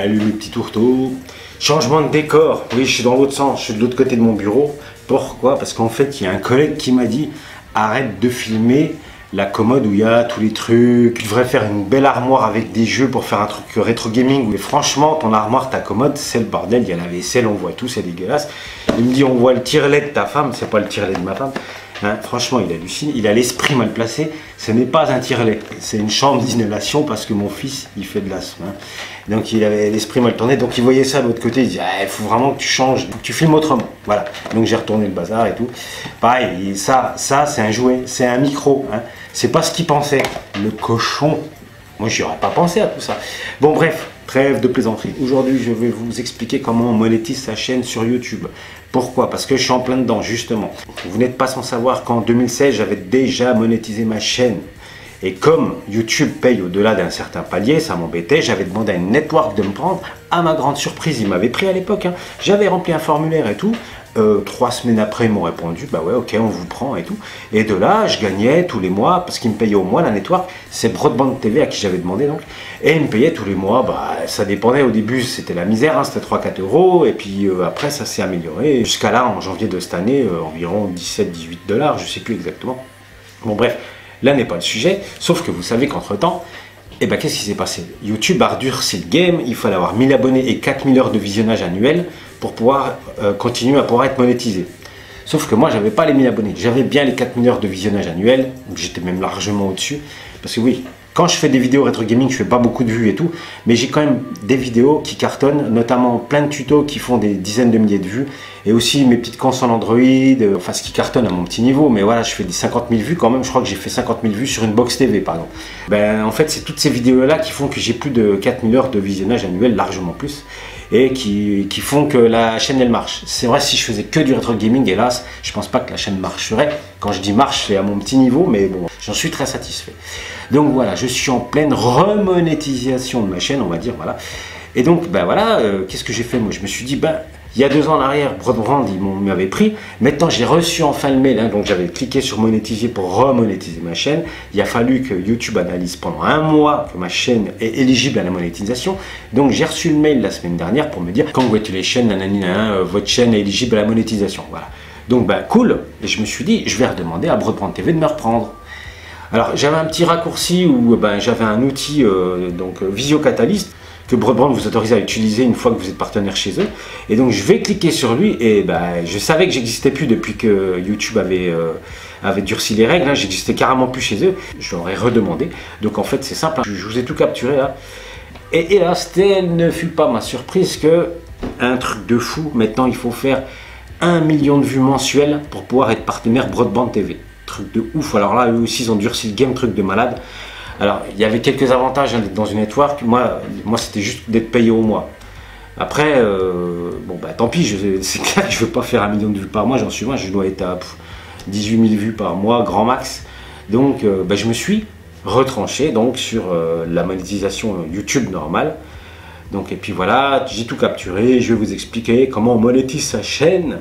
Salut mes petits tourteaux. Changement de décor. Oui, je suis dans l'autre sens, je suis de l'autre côté de mon bureau. Pourquoi? Parce qu'en fait, il y a un collègue qui m'a dit arrête de filmer la commode où il y a tous les trucs. Tu devrais faire une belle armoire avec des jeux pour faire un truc rétro gaming. Mais franchement, ton armoire, ta commode, c'est le bordel. Il y a la vaisselle, on voit tout, c'est dégueulasse. Il me dit on voit le tire-lait de ta femme, c'est pas le tire-lait de ma femme. Hein, franchement, il hallucine, il a l'esprit mal placé. Ce n'est pas un tire-lait, c'est une chambre d'inhalation parce que mon fils, il fait de l'asthme. Hein. Donc il avait l'esprit mal tourné, donc il voyait ça de l'autre côté, il dit ah, il faut vraiment que tu changes, il faut que tu filmes autrement. Voilà, donc j'ai retourné le bazar et tout. Pareil, ça c'est un jouet, c'est un micro. Hein. C'est pas ce qu'il pensait. Le cochon, moi j'y aurais pas pensé à tout ça. Bon bref, trêve de plaisanterie. Aujourd'hui, je vais vous expliquer comment on monétise sa chaîne sur YouTube. Pourquoi? Parce que je suis en plein dedans, justement. Vous n'êtes pas sans savoir qu'en 2016, j'avais déjà monétisé ma chaîne. Et comme YouTube paye au-delà d'un certain palier, ça m'embêtait, j'avais demandé à une network de me prendre. À ma grande surprise, ils m'avaient pris à l'époque. Hein. J'avais rempli un formulaire et tout. 3 semaines après, ils m'ont répondu, bah ouais, ok, on vous prend et tout. Et de là, je gagnais tous les mois, parce qu'ils me payaient au mois, la network, c'est Broadband TV à qui j'avais demandé donc. Et ils me payaient tous les mois, bah ça dépendait, au début c'était la misère, hein, c'était 3-4 euros, et puis après ça s'est amélioré, jusqu'à là, en janvier de cette année, environ 17-18 $, je sais plus exactement. Bon bref, là n'est pas le sujet, sauf que vous savez qu'entre-temps, et ben qu'est-ce qui s'est passé? YouTube a redurci le game, il fallait avoir 1000 abonnés et 4000 heures de visionnage annuel pour pouvoir continuer à pouvoir être monétisé. Sauf que moi, j'avais pas les 1000 abonnés, j'avais bien les 4000 heures de visionnage annuel, j'étais même largement au-dessus. Parce que oui, quand je fais des vidéos rétro gaming, je fais pas beaucoup de vues et tout, mais j'ai quand même des vidéos qui cartonnent, notamment plein de tutos qui font des dizaines de milliers de vues, et aussi mes petites consoles Android, enfin ce qui cartonne à mon petit niveau, mais voilà, je fais des 50 000 vues quand même, je crois que j'ai fait 50 000 vues sur une box TV par exemple. Ben en fait, c'est toutes ces vidéos-là qui font que j'ai plus de 4000 heures de visionnage annuel, largement plus, et qui font que la chaîne elle marche. C'est vrai, si je faisais que du rétro gaming, hélas, je pense pas que la chaîne marcherait. Quand je dis marche, c'est à mon petit niveau, mais bon, j'en suis très satisfait. Donc voilà, je suis en pleine remonétisation de ma chaîne, on va dire, voilà. Et donc, ben voilà, qu'est-ce que j'ai fait? Moi, je me suis dit, ben, il y a 2 ans en arrière, Broadband, ils m'avaient pris. Maintenant, j'ai reçu enfin le mail, hein, donc j'avais cliqué sur monétiser pour remonétiser ma chaîne. Il a fallu que YouTube analyse pendant 1 mois que ma chaîne est éligible à la monétisation. Donc, j'ai reçu le mail la semaine dernière pour me dire, congratulations, nanana, votre chaîne est éligible à la monétisation. Voilà. Donc, ben, cool. Et je me suis dit, je vais redemander à Broadband TV de me reprendre. Alors, j'avais un petit raccourci où ben, j'avais un outil, donc Visio Catalyst, que Broadband vous autorise à utiliser une fois que vous êtes partenaire chez eux. Et donc je vais cliquer sur lui et ben, je savais que j'existais plus depuis que YouTube avait durci les règles, hein, j'existais carrément plus chez eux, je leur ai redemandé. Donc en fait c'est simple, hein. Je vous ai tout capturé là. Et hélas, telle ne fut pas ma surprise que un truc de fou, maintenant il faut faire 1 million de vues mensuelles pour pouvoir être partenaire Broadband TV. Truc de ouf, alors là eux aussi ils ont durci le game, truc de malade. Alors, il y avait quelques avantages hein, d'être dans une network. Moi c'était juste d'être payé au mois. Après, bon, bah tant pis, c'est clair que je ne veux pas faire 1 million de vues par mois, j'en suis loin, je dois être à 18 000 vues par mois, grand max. Donc, bah, je me suis retranché donc, sur la monétisation YouTube normale. Donc, et puis voilà, j'ai tout capturé, je vais vous expliquer comment on monétise sa chaîne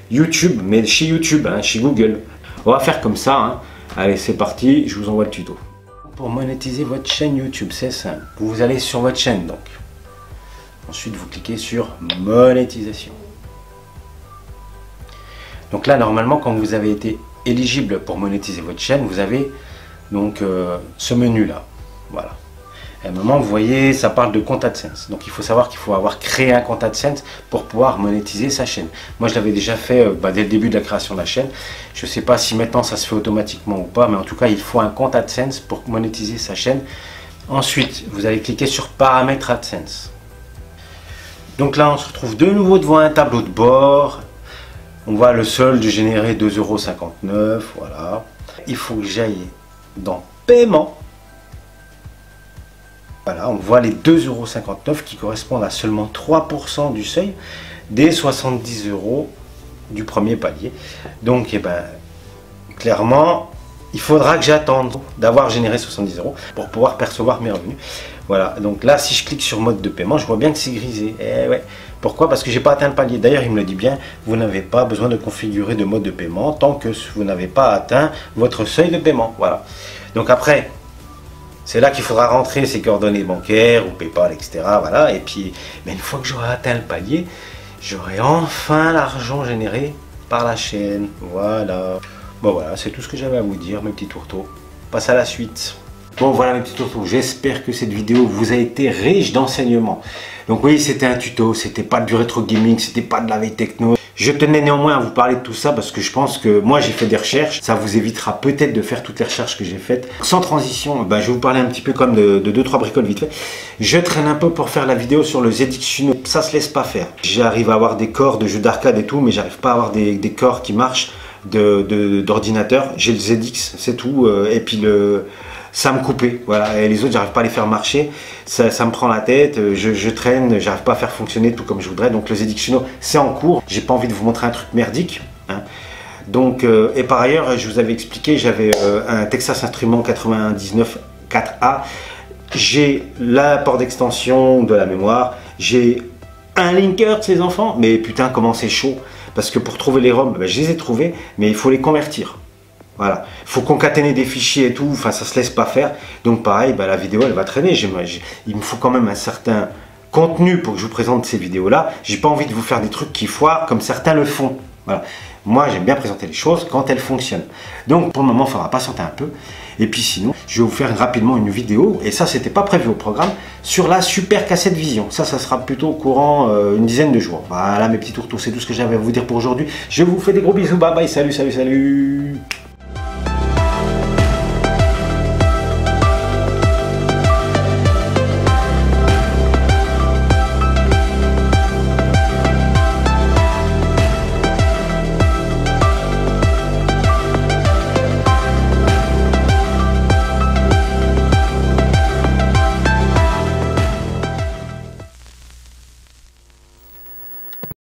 YouTube, mais chez YouTube, hein, chez Google. On va faire comme ça. Hein. Allez, c'est parti, je vous envoie le tuto. Pour monétiser votre chaîne YouTube, c'est simple. Vous allez sur votre chaîne donc. Ensuite, vous cliquez sur monétisation. Donc là, normalement, quand vous avez été éligible pour monétiser votre chaîne, vous avez donc ce menu là. Voilà. Et à un moment, vous voyez, ça parle de compte AdSense. Donc il faut savoir qu'il faut avoir créé un compte AdSense pour pouvoir monétiser sa chaîne. Moi, je l'avais déjà fait dès le début de la création de la chaîne. Je ne sais pas si maintenant ça se fait automatiquement ou pas, mais en tout cas, il faut un compte AdSense pour monétiser sa chaîne. Ensuite, vous allez cliquer sur Paramètres AdSense. Donc là, on se retrouve de nouveau devant un tableau de bord. On voit le solde généré 2,59 €. Voilà. Il faut que j'aille dans Paiement. Voilà, on voit les 2,59 € qui correspondent à seulement 3% du seuil des 70 € du premier palier. Donc, eh ben, clairement, il faudra que j'attende d'avoir généré 70 € pour pouvoir percevoir mes revenus. Voilà, donc là, si je clique sur mode de paiement, je vois bien que c'est grisé. Eh ouais. Pourquoi? Parce que j'ai pas atteint le palier. D'ailleurs, il me le dit bien, vous n'avez pas besoin de configurer de mode de paiement tant que vous n'avez pas atteint votre seuil de paiement. Voilà. Donc après, C'est là qu'il faudra rentrer ses coordonnées bancaires ou PayPal, etc. Voilà. Et puis, mais une fois que j'aurai atteint le palier, j'aurai enfin l'argent généré par la chaîne. Voilà. Bon voilà, c'est tout ce que j'avais à vous dire, mes petits tourteaux. On passe à la suite. Bon voilà mes petits tourteaux, j'espère que cette vidéo vous a été riche d'enseignements. Donc oui, c'était un tuto, c'était pas du rétro gaming, c'était pas de la veille techno. Je tenais néanmoins à vous parler de tout ça parce que je pense que moi j'ai fait des recherches. Ça vous évitera peut-être de faire toutes les recherches que j'ai faites. Sans transition, je vais vous parler un petit peu comme de 2-3 bricoles vite fait. Je traîne un peu pour faire la vidéo sur le ZX Uno. Ça se laisse pas faire. J'arrive à avoir des corps de jeux d'arcade et tout, mais j'arrive pas à avoir des corps qui marchent d'ordinateur. J'ai le ZX, c'est tout. Et puis ça me coupait, voilà, et les autres j'arrive pas à les faire marcher, ça me prend la tête, je traîne, j'arrive pas à faire fonctionner tout comme je voudrais, donc le ZX Uno c'est en cours, j'ai pas envie de vous montrer un truc merdique, hein. Donc, et par ailleurs je vous avais expliqué, j'avais un Texas Instruments 99 4A, j'ai la porte d'extension de la mémoire, j'ai un linker de ces enfants, mais putain comment c'est chaud, parce que pour trouver les ROM, je les ai trouvés, mais il faut les convertir. Voilà, il faut concaténer des fichiers et tout, enfin ça se laisse pas faire. Donc pareil, la vidéo elle va traîner. Il me faut quand même un certain contenu pour que je vous présente ces vidéos-là. J'ai pas envie de vous faire des trucs qui foirent comme certains le font. Voilà. Moi j'aime bien présenter les choses quand elles fonctionnent. Donc pour le moment il faudra patienter un peu. Et puis sinon, je vais vous faire rapidement une vidéo, et ça c'était pas prévu au programme, sur la super cassette Vision. Ça sera plutôt au courant une dizaine de jours. Voilà mes petits tourteaux, c'est tout ce que j'avais à vous dire pour aujourd'hui. Je vous fais des gros bisous, bye bye, salut, salut, salut.